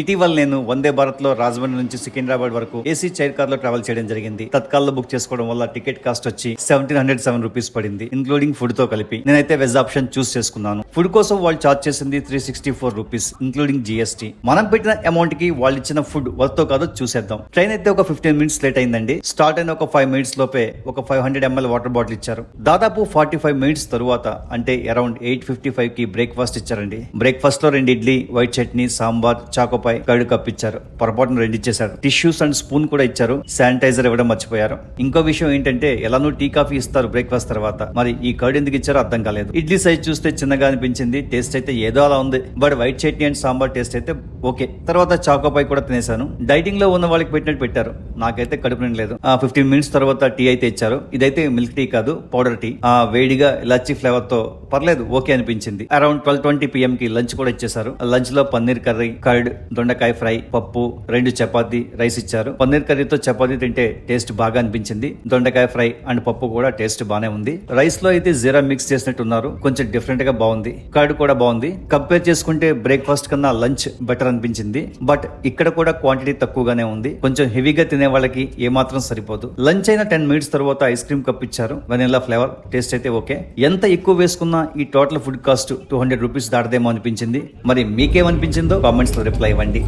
ఇటీవల నేను వందే భారత్ లో రాజమండ్రి నుంచి సికింద్రాబాద్ వరకు ఏసీ చైర్ కార్ లో ట్రావెల్ చేయడం జరిగింది. తత్కాల్లో బుక్ చేసుకోవడం వల్ల టికెట్ కాస్ట్ వచ్చి 1707 రూపీస్ పడింది, ఇంక్లూడింగ్ ఫుడ్ తో కలిపి. నేనైతే వెజ్ ఆప్షన్ చూస్ చేసుకున్నాను. ఫుడ్ కోసం వాళ్ళు చార్జ్ చేసింది 364 రూపీస్ ఇంక్లూడింగ్ జిఎస్టీ. మనం పెట్టిన అమౌంట్ కి వాళ్ళు ఇచ్చిన ఫుడ్ వర్తో కాదో చూసేద్దాం. ట్రైన్ అయితే ఒక 15 మినిట్స్ లేట్ అయిందండి. స్టార్ట్ అయిన ఒక 5 మినిట్స్ లోపే ఒక 500 ml వాటర్ బాటిల్ ఇచ్చారు. దాదాపు 45 మినిట్స్ తరువాత అంటే అరౌండ్ 8:55 కి బ్రేక్ఫాస్ట్ ఇచ్చారండి. బ్రేక్ఫాస్ట్ లో 2 ఇడ్లీ, వైట్ చట్నీ, సాంబార్, చాకో కర్డ్ కప్ ఇచ్చారు. పొరపాటును 2 ఇచ్చేశారు. టిష్యూస్ అండ్ స్పూన్ కూడా ఇచ్చారు. శానిటైజర్ ఇవ్వడం మర్చిపోయారు. ఇంకో విషయం ఏంటంటే ఎలానో టీ కాఫీ ఇస్తారు బ్రేక్ఫాస్ట్ తర్వాత, మరి ఈ కర్డ్ ఎందుకు ఇచ్చారో అర్థం కాలేదు. ఇడ్లీ సైజ్ చూస్తే చిన్నగా అనిపించింది. టేస్ట్ అయితే ఏదో అలా ఉంది. But white chutney and sambar taste అయితే ఓకే. తర్వాత చాకోపై కూడా తినేశాను. డైటింగ్ లో ఉన్న వాళ్ళకి పెట్టినట్టు పెట్టారు. నాకైతే కడుపు నిండలేదు. 15 మినిట్స్ తర్వాత టీ అయితే ఇచ్చారు. ఇదైతే మిల్క్ టీ కాదు, పౌడర్ టీ. వేడిగా ఇలాచీ ఫ్లేవర్ తో పర్లేదు, ఓకే అనిపించింది. అరౌండ్ 12:20 PM కి లంచ్ కూడా ఇచ్చేసారు. లంచ్ లో పన్నీర్ కర్రీ, కర్డ్, దొండకాయ ఫ్రై, పప్పు, 2 చపాతీ, రైస్ ఇచ్చారు. పన్నీర్ కర్రీతో చపాతీ తింటే టేస్ట్ బాగా అనిపించింది. దొండకాయ ఫ్రై అండ్ పప్పు కూడా టేస్ట్ బానే ఉంది. రైస్ లో అయితే జీరా మిక్స్ చేసినట్టు ఉన్నారు. కొంచెం డిఫరెంట్ గా బాగుంది. కర్డ్ కూడా బాగుంది. కంపేర్ చేసుకుంటే బ్రేక్ఫాస్ట్ కన్నా లంచ్ బెటర్ అనిపించింది. బట్ ఇక్కడ కూడా క్వాంటిటీ తక్కువగానే ఉంది. కొంచెం హెవీగా తినే వాళ్ళకి ఏమాత్రం సరిపోదు. లంచ్ అయిన 10 మినిట్స్ తర్వాత ఐస్ క్రీమ్ కప్ ఇచ్చారు. Vanilla flavour. టేస్ట్ అయితే ఓకే. ఎంత ఎక్కువ వేసుకున్నా ఈ టోటల్ ఫుడ్ కాస్ట్ 200 రూపీస్ దాటదేమో అనిపించింది. మరి మీకేమనిపించిందో కామెంట్స్ లో రిప్లై ఇవ్వండి.